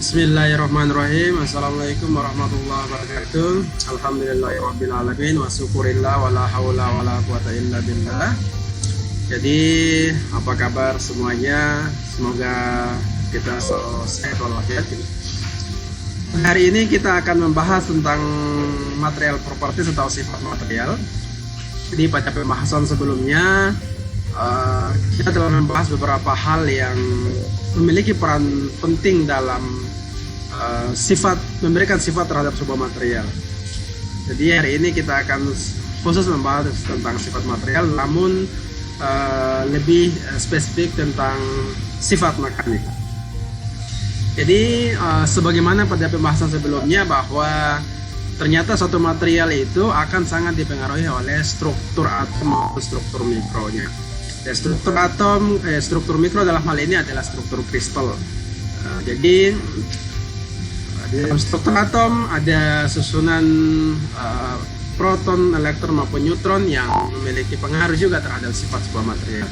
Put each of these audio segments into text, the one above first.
Bismillahirrahmanirrahim. Assalamualaikum warahmatullahi wabarakatuh. Alhamdulillahirabbil alamin wa syukurillah wala haula wala quwata illa billah. Jadi, apa kabar semuanya? Semoga kita selalu sehat walafiat. Hari ini kita akan membahas tentang material properties atau sifat material. Jadi pada pembahasan sebelumnya kita telah membahas beberapa hal yang memiliki peran penting dalam memberikan sifat terhadap sebuah material. Jadi hari ini kita akan khusus membahas tentang sifat material, namun lebih spesifik tentang sifat mekanik. Jadi sebagaimana pada pembahasan sebelumnya bahwa ternyata suatu material itu akan sangat dipengaruhi oleh struktur atom maupun struktur mikronya. Dan struktur mikro dalam hal ini adalah struktur kristal. Jadi di dalam struktur atom ada susunan proton, elektron maupun neutron yang memiliki pengaruh juga terhadap sifat sebuah material.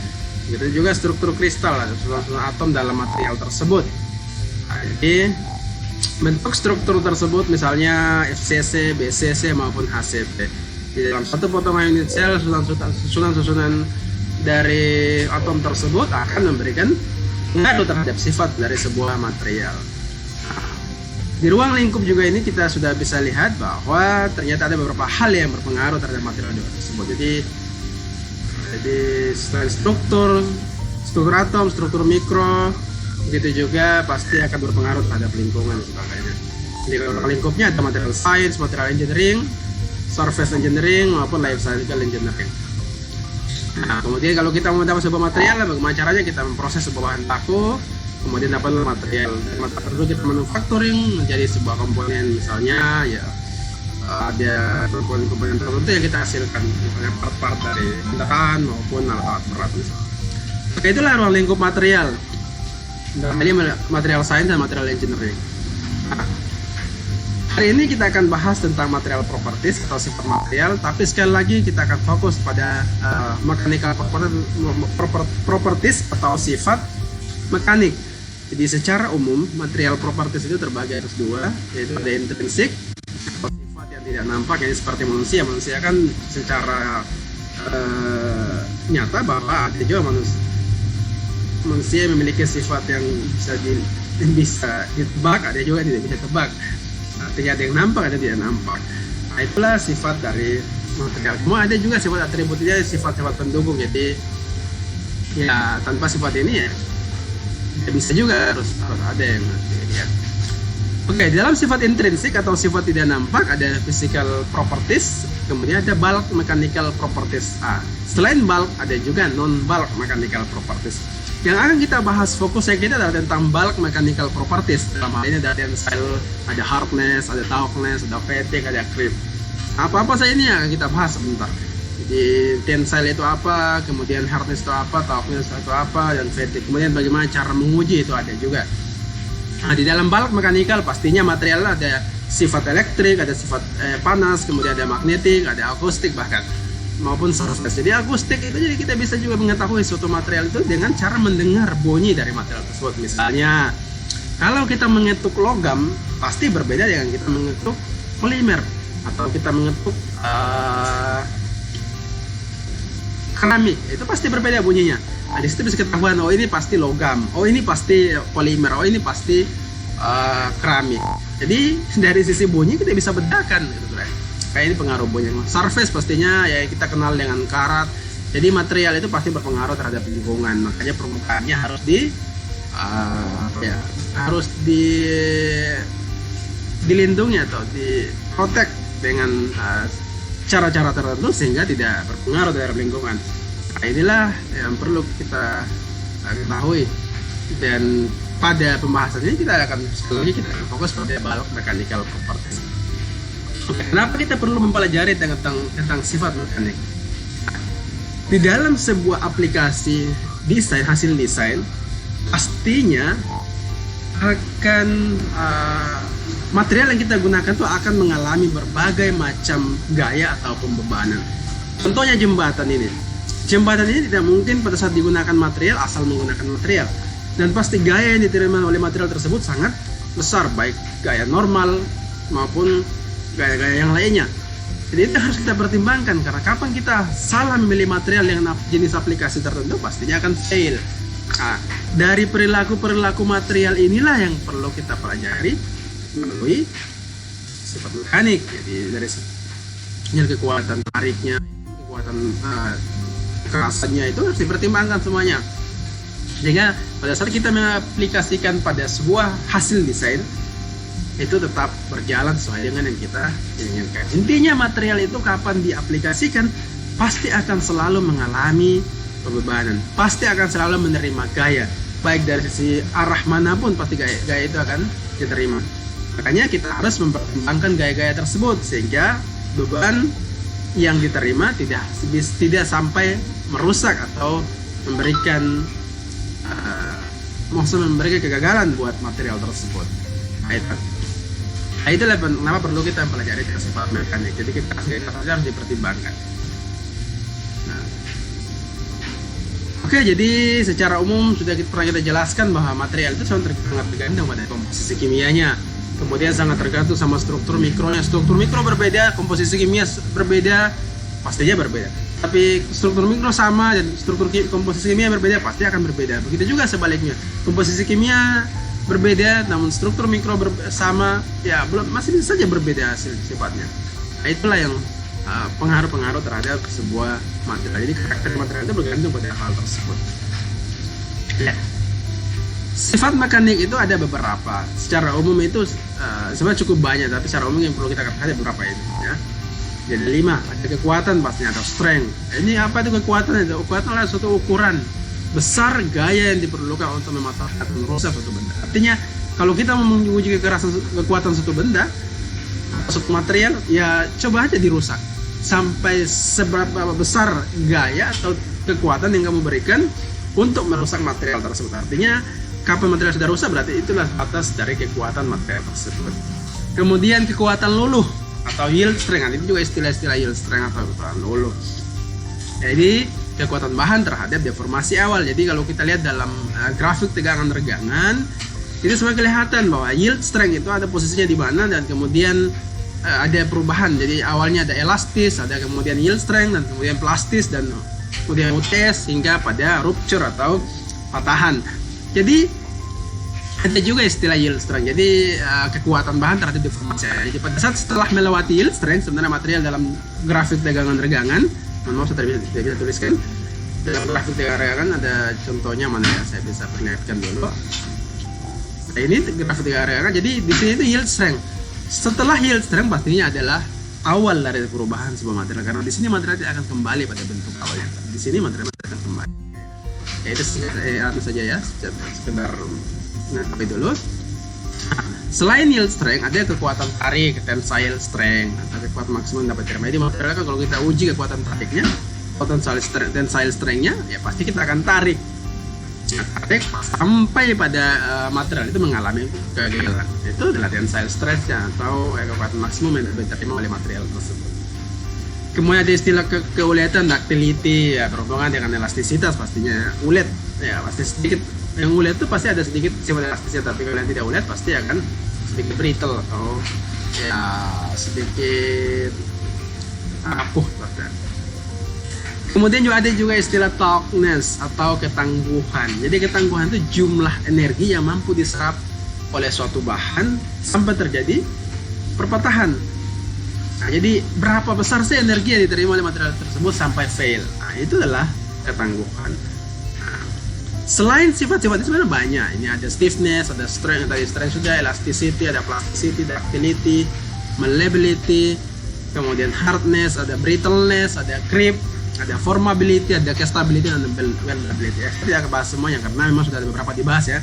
Begitu juga struktur kristal, ada susunan atom dalam material tersebut. Jadi bentuk struktur tersebut misalnya FCC, BCC maupun HCP. Di dalam satu potongan unit sel, susunan dari atom tersebut akan memberikan pengaruh terhadap sifat dari sebuah material. Di ruang lingkup juga ini kita sudah bisa lihat bahwa ternyata ada beberapa hal yang berpengaruh terhadap material tersebut. Jadi selain struktur atom, struktur mikro, begitu juga pasti akan berpengaruh terhadap lingkungan dan sebagainya. Jadi kalau lingkupnya ada material science, material engineering, surface engineering maupun life cycle engineering. Nah, kemudian kalau kita mau mendapat sebuah material, bagaimana caranya kita memproses sebuah bahan baku, kemudian dapat material. Maka perlu kita manufacturing menjadi sebuah komponen, misalnya ya ada komponen tertentu yang kita hasilkan, misalnya part-part dari kendaraan maupun alat-alat berat misalnya. Oke, itulah ruang lingkup material. Dalam ini material science dan material engineering. Nah, hari ini kita akan bahas tentang material properties atau sifat material, tapi sekali lagi kita akan fokus pada mechanical properties atau sifat mekanik. Jadi secara umum material properties itu terbagi atas dua, yaitu ada intrinsic atau sifat yang tidak nampak, yang seperti manusia. Manusia kan secara nyata bahwa ada juga manusia memiliki sifat yang bisa ditebak, ada juga tidak bisa tebak. Artinya ada yang nampak, ada yang tidak nampak. Nah, itulah sifat dari material. Cuma ada juga sifat atributnya, sifat-sifat pendukung. Jadi ya tanpa sifat ini ya bisa juga harus ada yang dilihat. Oke, di dalam sifat intrinsik atau sifat tidak nampak ada physical properties, kemudian ada bulk mechanical properties. Selain bulk ada juga non bulk mechanical properties. Yang akan kita bahas fokusnya kita adalah tentang bulk mechanical properties. Dalam hal ini ada tensile, ada hardness, ada toughness, ada fatigue, ada creep. Apa-apa saja ini yang kita bahas sebentar. Jadi tensile itu apa, kemudian hardness itu apa, toughness itu apa, dan fatigue. Kemudian bagaimana cara menguji itu ada juga. Nah, di dalam bulk mechanical pastinya material ada sifat elektrik, ada sifat panas, kemudian ada magnetik, ada akustik bahkan, maupun surface. Jadi akustik itu jadi kita bisa juga mengetahui suatu material itu dengan cara mendengar bunyi dari material tersebut. Misalnya kalau kita mengetuk logam pasti berbeda dengan kita mengetuk polimer atau kita mengetuk keramik, itu pasti berbeda bunyinya. Nah, di situ bisa ketahuan, oh ini pasti logam, oh ini pasti polimer, oh ini pasti keramik. Jadi dari sisi bunyi kita bisa bedakan gitu, kayak ini pengaruh bunyi. Surface pastinya ya kita kenal dengan karat. Jadi material itu pasti berpengaruh terhadap lingkungan. Makanya permukaannya harus dilindungi atau diprotect dengan cara-cara tertentu sehingga tidak berpengaruh terhadap lingkungan. Nah, inilah yang perlu kita ketahui. Dan pada pembahasan ini kita akan fokus pada bulk mechanical properties. Kenapa kita perlu mempelajari tentang sifat mekanik? Di dalam sebuah aplikasi desain, hasil desain pastinya akan material yang kita gunakan itu akan mengalami berbagai macam gaya atau pembebanan. Contohnya jembatan ini. Jembatan ini tidak mungkin pada saat digunakan material asal menggunakan material, dan pasti gaya yang diterima oleh material tersebut sangat besar, baik gaya normal maupun gaya-gaya yang lainnya. Jadi itu harus kita pertimbangkan, karena kapan kita salah memilih material yang jenis aplikasi tertentu pastinya akan fail. Nah, dari perilaku material inilah yang perlu kita pelajari melalui sifat mekanik. Jadi dari kekuatan tariknya, kekuatan kerasannya itu harus dipertimbangkan semuanya. Sehingga pada saat kita mengaplikasikan pada sebuah hasil desain, itu tetap berjalan sesuai dengan yang kita inginkan. Intinya material itu kapan diaplikasikan pasti akan selalu mengalami pembebanan, pasti akan selalu menerima gaya, baik dari sisi arah manapun pasti gaya itu akan diterima. Makanya kita harus mempertimbangkan gaya-gaya tersebut sehingga beban yang diterima tidak sampai merusak atau memberikan kegagalan buat material tersebut. Nah, itulah kenapa perlu kita mempelajari sifat mekanik. Jadi kita harus dipertimbangkan. Nah, oke, jadi secara umum sudah pernah kita jelaskan bahwa material itu sangat tergantung pada komposisi kimianya. Kemudian sangat tergantung sama struktur mikronya. Struktur mikro berbeda, komposisi kimia berbeda, pastinya berbeda. Tapi struktur mikro sama dan komposisi kimia berbeda, pasti akan berbeda. Begitu juga sebaliknya. Komposisi kimia berbeda, namun struktur mikro sama, ya masih bisa saja berbeda hasil sifatnya. Nah, itulah yang pengaruh-pengaruh terhadap sebuah material. Jadi karakter material itu bergantung pada hal tersebut. Ya. Sifat mekanik itu ada beberapa. Secara umum itu sebenarnya cukup banyak, tapi secara umum yang perlu kita katakan ada beberapa itu. Ya. Jadi 5, ada kekuatan pastinya atau strength. Ini apa itu kekuatan? Kekuatan adalah suatu ukuran besar gaya yang diperlukan untuk mematahkan atau merusak suatu benda. Artinya kalau kita mau menguji kekuatan suatu benda, suatu material, ya coba aja dirusak sampai seberapa besar gaya atau kekuatan yang kamu berikan untuk merusak material tersebut. Artinya kapan material sudah rusak berarti itulah batas dari kekuatan material tersebut. Kemudian kekuatan luluh atau yield strength, itu juga istilah-istilah yield strength atau kekuatan luluh. Jadi kekuatan bahan terhadap deformasi awal. Jadi kalau kita lihat dalam grafik tegangan-regangan, itu semua kelihatan bahwa yield strength itu ada posisinya di mana dan kemudian ada perubahan. Jadi awalnya ada elastis, ada kemudian yield strength dan kemudian plastis dan kemudian UTS hingga pada rupture atau patahan. Jadi ada juga istilah yield strength. Jadi kekuatan bahan terhadap deformasi. Jadi pada saat setelah melewati yield strength, sebenarnya material dalam grafik tegangan-regangan, saya tidak bisa tuliskan dalam grafik tegangan-regangan ada contohnya mana ya, saya bisa perlihatkan dulu. Nah, ini grafik tegangan-regangan. Jadi di sini itu yield strength. Setelah yield strength pastinya adalah awal dari perubahan sebuah material, karena di sini material akan kembali pada bentuk awalnya. Di sini material akan kembali. Ya, itu saja ya, sekedar mengetahui dulu. Selain yield strength, ada kekuatan tarik, tensile strength, atau kekuatan maksimum dapat diterima. Jadi material kan kalau kita uji kekuatan tariknya, kekuatan tensile strength-nya, ya pasti kita akan tarik. Tarik sampai pada material itu mengalami kegagalan. Itu adalah tensile stress-nya atau kekuatan maksimum yang dapat diterima oleh material tersebut. Kemudian ada istilah keuletan, ductility, ya berhubungan dengan elastisitas pastinya. Ulet, ya pasti sedikit. Yang ulet itu pasti ada sedikit sifat elastisnya, tapi kalau yang tidak ulet pasti akan sedikit brittle atau ya sedikit rapuh bahkan. Kemudian juga ada istilah tautness atau ketangguhan. Jadi ketangguhan itu jumlah energi yang mampu diserap oleh suatu bahan sampai terjadi perpatahan. Nah, jadi berapa besar sih energi yang diterima oleh material tersebut sampai fail. Nah, itu adalah ketangguhan. Selain sifat-sifat itu sebenarnya banyak. Ini ada stiffness, ada strength, tadi strength sudah, elasticity, ada plasticity, ductility, malleability, kemudian hardness, ada brittleness, ada creep, ada formability, ada castability, dan bendability. Ya, saya tidak bahas semuanya karena memang sudah ada beberapa dibahas ya.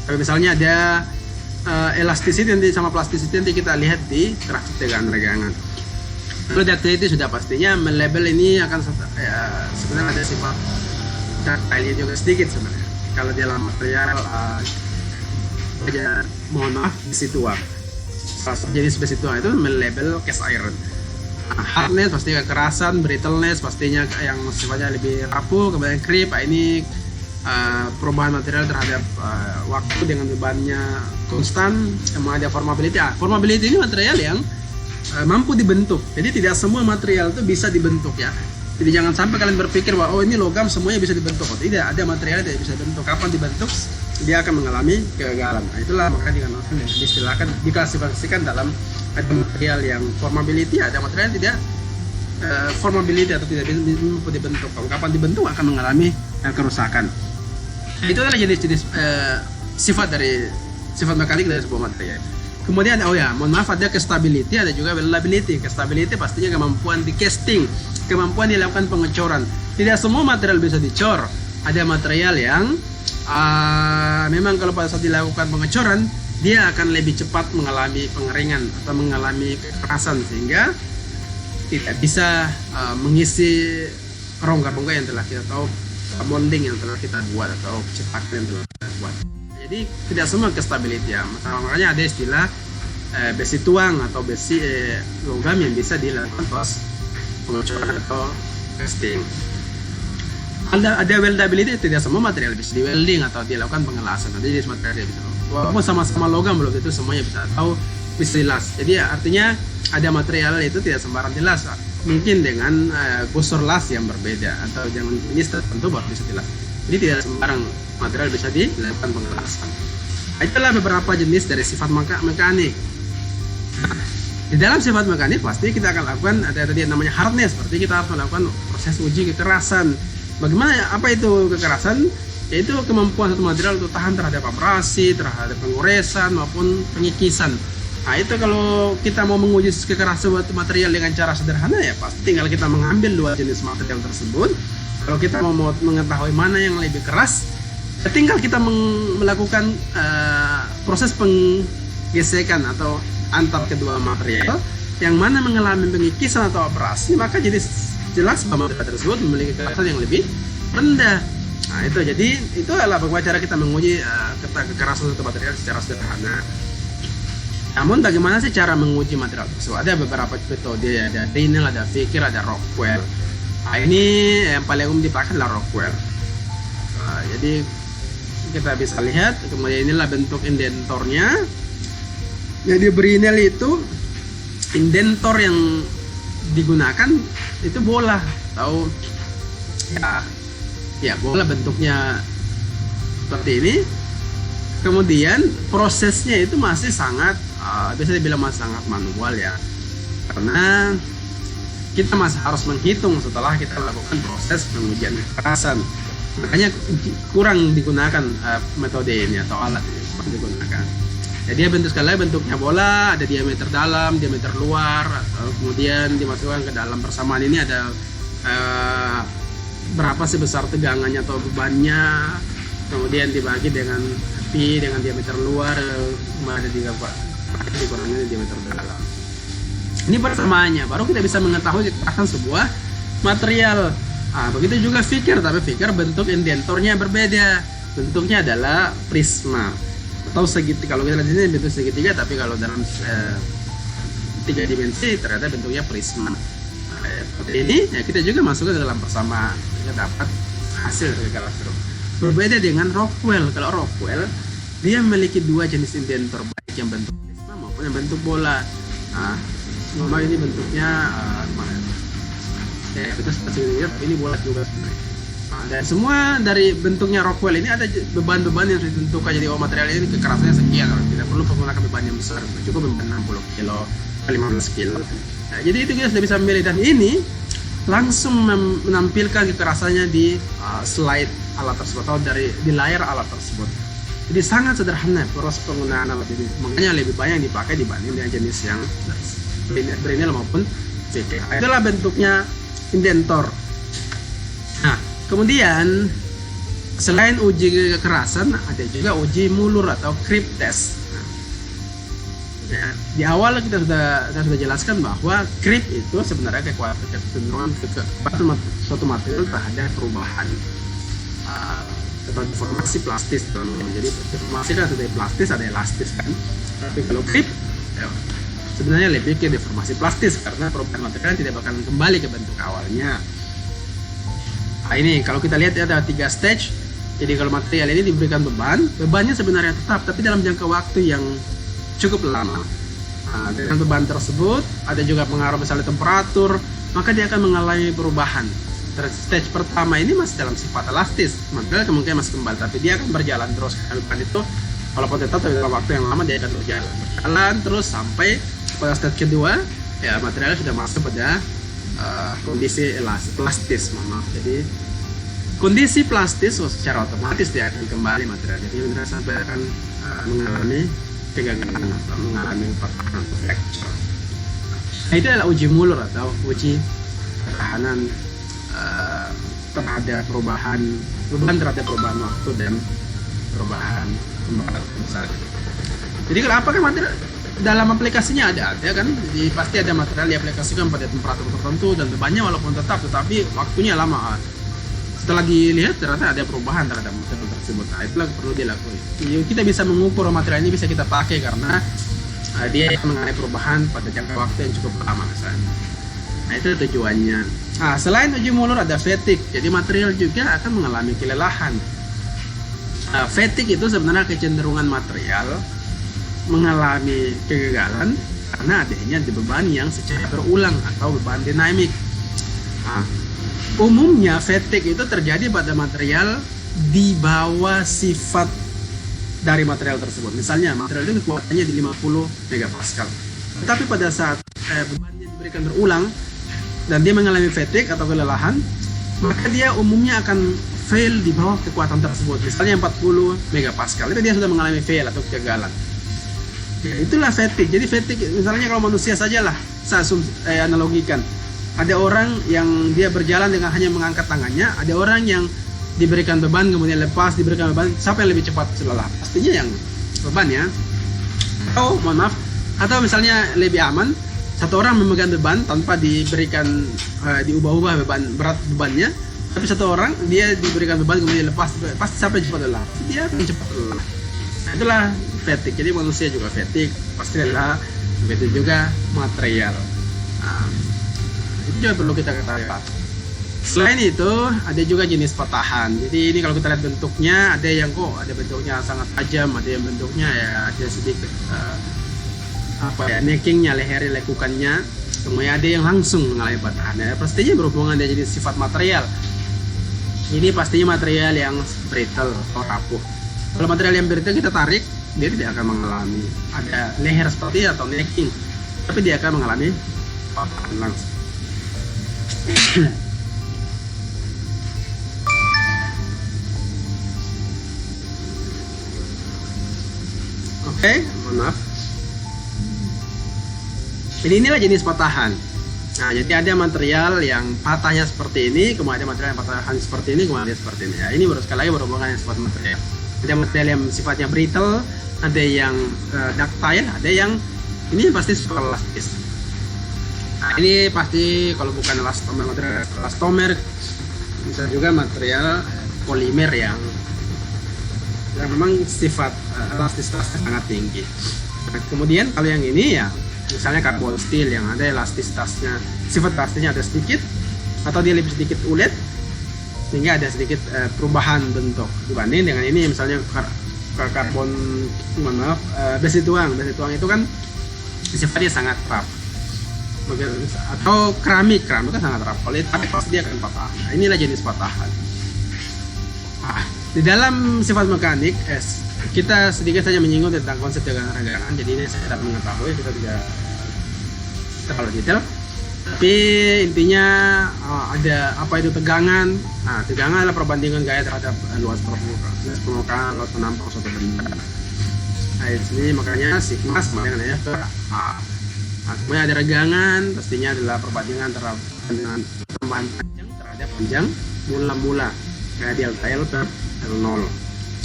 Tapi misalnya ada elasticity nanti sama plasticity nanti kita lihat di grafik tegangan-regangan. Lalu ductility sudah pastinya, malleable ini akan ya, sebenarnya ada sifat ductile juga sedikit sebenarnya. Kalau di dalam material mohon maaf besi tua. Salah satu jenis besi tua itu malleable cast iron. Hardness pastinya kekerasan, brittleness pastinya yang sifatnya lebih rapuh, kemudian creep ini perubahan material terhadap waktu dengan bebannya konstan, kemudian ada formability. Formability ini material yang mampu dibentuk. Jadi tidak semua material itu bisa dibentuk ya. Jadi jangan sampai kalian berpikir bahwa oh ini logam semuanya bisa dibentuk. Oh, tidak, ada material yang tidak bisa dibentuk. Kapan dibentuk dia akan mengalami kegagalan. Nah, itulah makanya diistilahkan diklasifikasikan dalam ada material yang formability, ada material yang tidak formability atau tidak bisa dibentuk. Kapan dibentuk akan mengalami kerusakan. Itu adalah jenis-jenis sifat mekanik dari sebuah material. Kemudian mohon maaf, ada stability, ada juga reliability. Stability pastinya kemampuan di casting, kemampuan dilakukan pengecoran. Tidak semua material bisa dicor. Ada material yang memang kalau pada saat dilakukan pengecoran dia akan lebih cepat mengalami pengeringan atau mengalami kekerasan sehingga tidak bisa mengisi rongga-rongga yang telah kita tahu, molding yang telah kita buat atau cetakan yang telah kita buat. Jadi tidak semua ke stability ya. Makanya ada istilah besi tuang atau besi logam yang bisa dilakukan proses pengecoran atau casting. Ada weldability, tidak semua material bisa di welding atau dilakukan pengelasan. Ada jenis material gitu. Walaupun sama-sama logam belum tentu semuanya bisa dilas. Jadi artinya ada material itu tidak sembarang dilas. Mungkin dengan gusur las yang berbeda atau dengan jenis tertentu baru bisa dilas. Jadi tidak sembarang material bisa dilakukan pengelasan. Itulah beberapa jenis dari sifat mekanik. Di dalam sifat mekanik pasti kita akan lakukan ada tadi yang namanya hardness, seperti kita harus melakukan proses uji kekerasan. Bagaimana apa itu kekerasan? Yaitu kemampuan satu material untuk tahan terhadap abrasi, terhadap pengoresan maupun pengikisan. Nah itu kalau kita mau menguji kekerasan suatu material dengan cara sederhana ya pasti tinggal kita mengambil dua jenis material tersebut. Kalau kita mau mengetahui mana yang lebih keras, tinggal kita melakukan proses penggesekan atau antar kedua material yang mana mengalami pengikisan atau abrasi, maka jadi jelas bahwa material tersebut memiliki kekerasan yang lebih rendah. Nah itu jadi itu adalah bagaimana cara kita menguji kekerasan suatu material secara sederhana. Namun bagaimana sih cara menguji material tersebut? Ada beberapa metode, ada Fresnel, ada Vickers, ada Rockwell. Nah ini yang paling umum dipakai adalah Rockwell. Jadi kita bisa lihat, kemudian inilah bentuk indentornya. Jadi Fresnel itu indentor yang digunakan itu bola atau ya bola bentuknya seperti ini. Kemudian prosesnya itu masih sangat bisa dibilang masih sangat manual ya, karena kita masih harus menghitung setelah kita lakukan proses pengujian kekerasan. Makanya kurang digunakan metode ini atau alat ini kurang digunakan. Jadi bentuknya bola, ada diameter dalam, diameter luar, kemudian dimasukkan ke dalam persamaan ini ada berapa sih besar tegangannya atau bebannya, kemudian dibagi dengan pi dengan diameter luar, ada 3 dikurangin diameter dalam. Ini persamaannya, baru kita bisa mengetahui kekerasan sebuah material. Begitu juga Vickers, tapi Vickers bentuk indentornya berbeda. Bentuknya adalah prisma atau segitiga. Kalau kita lihat ini bentuk segitiga, tapi kalau dalam 3 dimensi ternyata bentuknya prisma. Seperti ini ya, kita juga masuk ke dalam persamaan, kita dapat hasil dari kekerasan. Berbeda dengan Rockwell. Kalau Rockwell dia memiliki 2 jenis indentor, baik yang bentuk prisma maupun yang bentuk bola. Memang ini bentuknya itu seperti ini bola juga. Dan semua dari bentuknya Rockwell ini ada beban-beban yang ditentukan. Jadi material ini kekerasannya sekian, tidak perlu menggunakan beban yang besar, cukup beban 60 kilo 15 kilo. Nah, jadi itu kita sudah bisa memilih, dan ini langsung menampilkan kekerasannya di slide alat tersebut atau di layar alat tersebut. Jadi sangat sederhana proses penggunaan alat ini, makanya lebih banyak dipakai dibanding dengan jenis yang Fresnel maupun Vickers. Itulah bentuknya indentor. Nah, kemudian selain uji kekerasan ada juga uji mulur atau creep test. Di awal saya sudah jelaskan bahwa creep itu sebenarnya kecenderungan suatu material terhadap perubahan atau deformasi plastis. Jadi deformasi kan ada plastis, ada elastis kan. Tapi kalau creep sebenarnya lebih ke deformasi plastis karena perubahan material tidak bakalan kembali ke bentuk awalnya. Nah, ini kalau kita lihat ada 3 stage. Jadi kalau material ini diberikan bebannya sebenarnya tetap, tapi dalam jangka waktu yang cukup lama. Nah, dengan beban tersebut ada juga pengaruh misalnya temperatur, maka dia akan mengalami perubahan. Stage pertama ini masih dalam sifat elastis, material kemungkinan masih kembali, tapi dia akan berjalan terus. Beban itu walaupun tetap, tapi dalam waktu yang lama dia akan berjalan terus sampai pada stage kedua, ya materialnya sudah masuk pada kondisi elastis. Jadi kondisi plastis secara otomatis dia akan kembali material. Jadi material sampai akan mengalami kegagalan atau mengalami patahan fracture. Nah, itu adalah uji Muller atau uji ketahanan terhadap perubahan terhadap perubahan waktu dan perubahan besar. Jadi kalau apakah material dalam aplikasinya ada kan? Jadi pasti ada material diaplikasikan pada temperatur tertentu dan bebannya walaupun tetap, tetapi waktunya lama. Setelah dilihat ternyata ada perubahan terhadap material tersebut. Nah, itulah perlu dilakukan. Kita bisa mengukur material ini bisa kita pakai karena dia mengalami perubahan pada jangka waktu yang cukup lama misalnya. Nah, itu tujuannya. Nah, selain uji Muller ada fatigue. Jadi material juga akan mengalami kelelahan. Fatigue itu sebenarnya kecenderungan material mengalami kegagalan karena adanya beban yang secara berulang atau beban dinamik. Nah, umumnya fatigue itu terjadi pada material di bawah sifat dari material tersebut. Misalnya material itu kekuatannya di 50 megapascal. Tetapi pada saat bebannya diberikan berulang dan dia mengalami fatigue atau kelelahan, maka dia umumnya akan fail di bawah kekuatan tersebut. Misalnya 40 megapascal, itu dia sudah mengalami fail atau kegagalan. Ya, itulah fatigue. Jadi fatigue misalnya kalau manusia sajalah saya analogikan. Ada orang yang dia berjalan dengan hanya mengangkat tangannya, ada orang yang diberikan beban kemudian lepas, diberikan beban, siapa yang lebih cepat lelah? Pastinya yang beban ya. Atau mohon maaf, atau misalnya lebih aman, satu orang memegang beban tanpa diberikan diubah-ubah berat bebannya, tapi satu orang dia diberikan beban kemudian lepas, pasti siapa yang cepat lelah? Dia akan cepat lelah. Nah, itulah fatigue. Jadi manusia juga fatigue, pasti lelah, begitu juga material. Nah, itu juga perlu kita ketahui. Selain itu ada juga jenis patahan. Jadi ini kalau kita lihat bentuknya, ada yang ada bentuknya sangat tajam, ada yang bentuknya ya ada sedikit neckingnya, leher lekukannya, kemudian ada yang langsung mengalami patahan. Ya, pastinya berhubungan dengan jenis sifat material. Ini pastinya material yang brittle atau rapuh. Kalau material yang brittle kita tarik, dia tidak akan mengalami ada leher seperti atau necking, tapi dia akan mengalami patahan langsung. Oke, mohon maaf. Jadi inilah jenis patahan. Nah, jadi ada material yang patahnya seperti ini, kemudian ada material yang patahnya seperti ini, kemudian seperti ini. Ya, ini baru sekali lagi berhubungan dengan sifat material. Ada material yang sifatnya brittle, ada yang ductile, ada yang ini pasti super elastis. Nah, ini pasti kalau bukan elastomer, material elastomer, bisa juga material polimer yang memang sifat elastisitasnya sangat tinggi. Nah, kemudian kalau yang ini ya misalnya karbon steel yang ada elastisitasnya, sifat elastisnya ada sedikit atau dia lebih sedikit ulet sehingga ada sedikit perubahan bentuk dibanding dengan ini misalnya karbon besi tuang itu kan sifatnya sangat rough, atau keramik kan sangat rough, kalau itu pasti dia akan patah. Nah, inilah jenis patahan. Di dalam sifat mekanik kita sedikit saja menyinggung tentang konsep tegangan-regangan. Jadi ini saya tidak mengetahui, kita tidak terlalu detail. Tapi intinya ada apa itu tegangan. Nah, tegangan adalah perbandingan gaya terhadap luas permukaan, luas penampang suatu benda. Nah, di sini makanya sigma sama dengan F per A. Nah, kemudian ada regangan, pastinya adalah perbandingan terhadap pertambahan panjang terhadap panjang mula-mula. Kayak delta L per L0.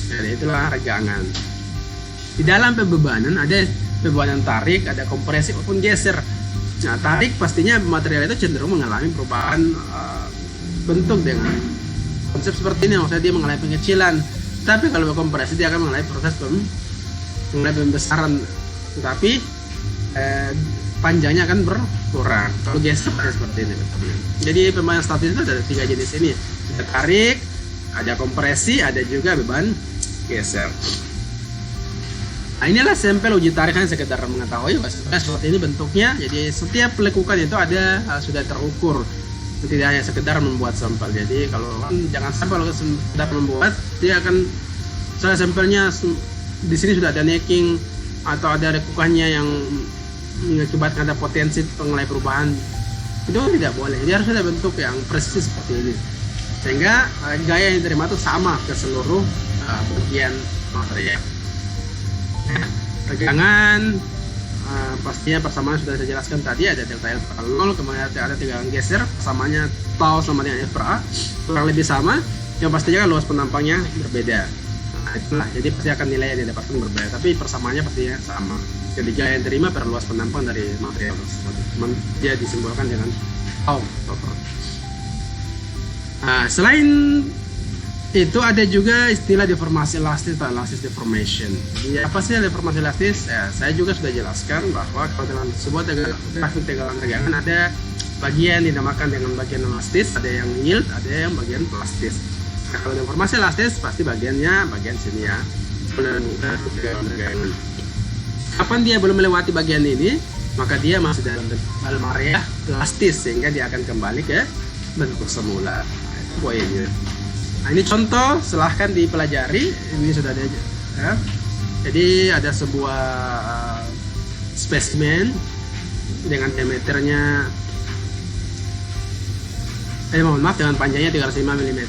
Jadi itulah regangan. Di dalam pembebanan ada pembebanan tarik, ada kompresi maupun geser. Nah, tarik pastinya material itu cenderung mengalami perubahan bentuk dengan konsep seperti ini, maksudnya dia mengalami pengecilan. Tapi kalau kompresi dia akan mengalami proses pembesaran, tetapi panjangnya akan berkurang. Kalau geser seperti ini. Jadi pembebanan statis itu ada 3 jenis ini. Ada tarik, ada kompresi, ada juga beban geser. Nah, inilah sampel uji tarik, hanya sekedar mengetahui bahwa seperti ini bentuknya. Jadi setiap lekukan itu ada sudah terukur, tidak hanya sekedar membuat sampel. Jadi kalau jangan sampai kalau sekedar membuat, dia akan misalnya sampelnya di sini sudah ada necking atau ada lekukannya yang mengakibatkan ada potensi penilai perubahan, itu tidak boleh. Jadi harus ada bentuk yang presis seperti ini, sehingga gaya yang diterima itu sama ke seluruh bagian material. Nah, tegangan pastinya persamaan sudah saya jelaskan tadi, ada delta L per 0, kemudian ada tegangan geser, persamaannya tau sama dengan F per A, kurang lebih sama, yang pastinya kan luas penampangnya berbeda. Nah, itulah, jadi pasti akan nilai yang didapatkan berbeda, tapi persamaannya pastinya sama. Jadi gaya yang terima per luas penampang dari material tersebut, dia disimbolkan dengan tau. Nah, selain itu ada juga istilah deformasi elastis atau elastis deformation. Jadi apa sih deformasi elastis? Ya, saya juga sudah jelaskan bahwa kalau dalam sebuah grafik tegangan ada bagian dinamakan dengan bagian elastis, ada yang yield, ada yang bagian plastis. Nah, kalau deformasi elastis pasti bagiannya bagian sini ya. Kapan dia belum melewati bagian ini, maka dia masih dalam area elastis, sehingga dia akan kembali ke bentuk semula. Nah, itu poinnya. Nah, ini contoh, silahkan dipelajari. Ini sudah ada ya. Jadi ada sebuah spesimen dengan diameternya dengan panjangnya 305 mm,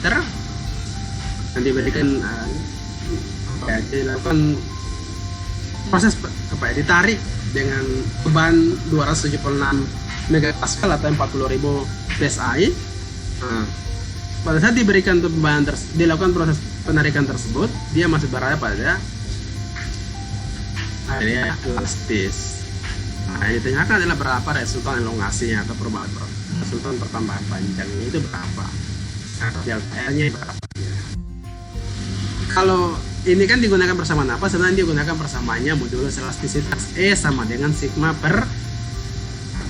dan diberikan dilakukan proses ditarik dengan beban 276 megapascal atau 40.000 psi. Pada saat diberikan beban dilakukan proses penarikan tersebut, dia masih berada pada area elastis. Nah, yang ditanyakan adalah berapa resultan elongasinya atau perubahan resultan pertambahan panjangnya itu berapa? Nah, delta L-nya berapa? Kalau ini kan digunakan persamaan apa? Sebenarnya digunakan persamaannya modulus elastisitas E sama dengan sigma per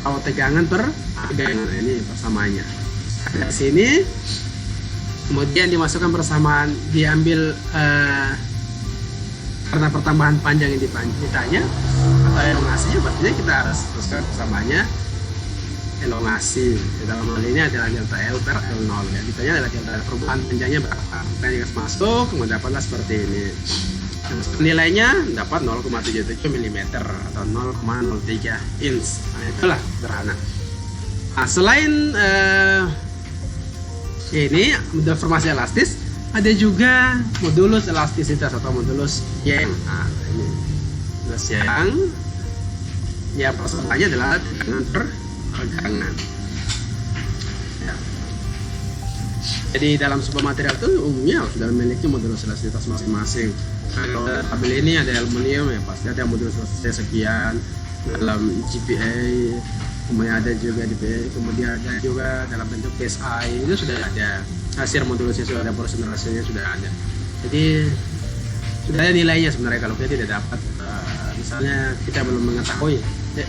atau tegangan per tegangan. Ini persamaannya. Di sini kemudian dimasukkan persamaan, diambil karena pertambahan panjang yang ditanya atau elongasinya, berarti kita harus teruskan persamaannya elongasi. Dalam hal ini adalah delta L per L0 ya. Ditanya adalah delta perubahan panjangnya berapa. Kita juga masuk, kemudian dapatlah seperti ini. Nilainya dapat 0,77 mm atau 0,03 inch. Nah, itulah sederhana. Nah, selain ini deformasi elastis, ada juga modulus elastisitas atau modulus Yang. Nah, ini modulus Yang ya persamaan adalah tegangan per tegangan ya. Jadi dalam sebuah material itu umumnya sudah memiliki modulus elastisitas masing-masing. Kalau tabel ini ada aluminium ya pasti ada modulus elastisitas sekian, dalam GPA kemudian ada juga di kemudian ada juga dalam bentuk PSI, itu sudah ada hasil modulusnya, sudah ada portion ratio-nya sudah ada. Jadi sudah ada nilainya sebenarnya. Kalau kita tidak dapat misalnya kita belum mengetahui ya,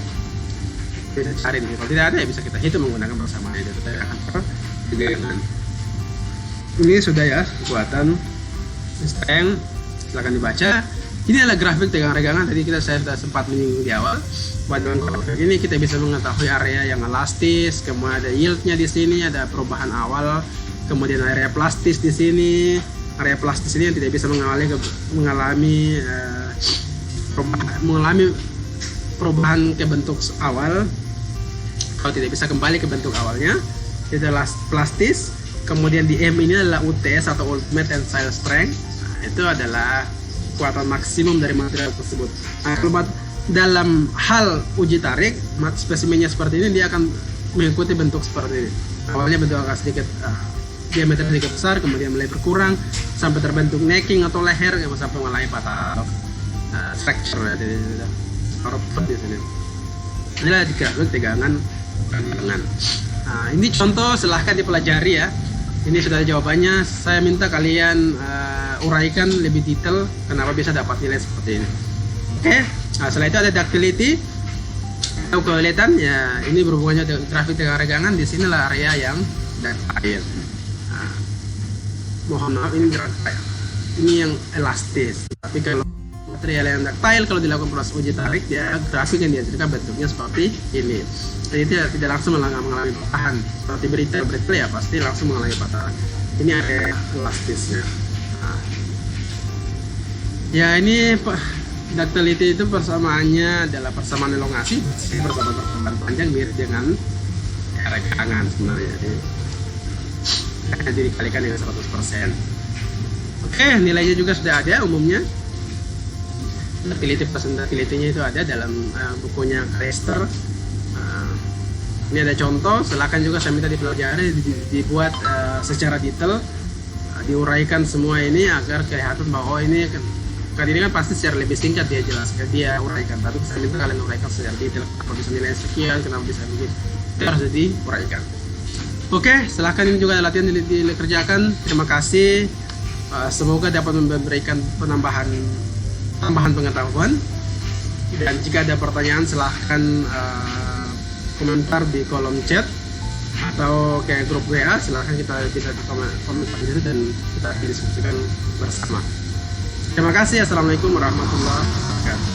bisa cari nih. Kalau tidak ada ya bisa kita hitung menggunakan persamaan itu. Tegangan ini sudah ya, kekuatan strength, silakan dibaca. Ini adalah grafik tegangan regangan. Tadi saya sudah sempat menyinggung di awal. Pada grafik ini kita bisa mengetahui area yang elastis, kemudian ada yieldnya di sini, ada perubahan awal, kemudian area plastis di sini. Area plastis ini yang tidak bisa mengalami perubahan ke bentuk awal, kalau tidak bisa kembali ke bentuk awalnya, itu adalah plastis. Kemudian di M ini adalah UTS atau Ultimate Tensile Strength. Nah, itu adalah kekuatan maksimum dari material tersebut. Nah, dalam hal uji tarik, spesimennya seperti ini, dia akan mengikuti bentuk seperti ini. Awalnya bentuk agak sedikit diameter sedikit besar, kemudian mulai berkurang sampai terbentuk necking atau leher yang sampai mengalami patah atau fracture ya, di sini. Inilah grafik tegangan. Nah, ini contoh, silahkan dipelajari ya. Ini sudah ada jawabannya. Saya minta kalian uraikan lebih detail kenapa bisa dapat nilai seperti ini. Oke. Nah, setelah itu ada ductility atau kelihatan ya, ini berhubungannya dengan grafik tegangan regangan. Di sinilah area yang ductile. Nah, mohon maaf ini dirangkai. Ini yang elastis. Tapi kalau material yang ductile, kalau dilakukan proses uji tarik, dia grafik yang dihasilkan bentuknya seperti ini. Jadi tidak langsung mengalami patahan. Seperti berita ya pasti langsung mengalami patahan. Ini ada elastisnya. Nah. Ya ini ductility itu persamaannya adalah persamaan elongasi bersama persamaan panjang mirip dengan rekangan sebenarnya. Jadi dikalikan dengan 100%. Oke, nilainya juga sudah ada umumnya. Ductility-nya itu ada dalam bukunya Kreister. Ini ada contoh, silakan juga saya minta dipelajari, dibuat secara detail, diuraikan semua ini agar kelihatan bahwa ini kan ini kan pasti secara lebih singkat dia jelaskan, dia uraikan, tapi saya minta kalian uraikan secara detail, kenapa bisa nilai sekian, kenapa bisa begitu, itu harus diuraikan. Oke, silakan ini juga latihan dikerjakan. Terima kasih. Semoga dapat memberikan tambahan pengetahuan. Dan jika ada pertanyaan, silahkan komentar di kolom chat atau kayak grup WA. Silahkan kita bisa komentar di situ dan kita diskusikan bersama. Terima kasih. Assalamualaikum warahmatullahi wabarakatuh.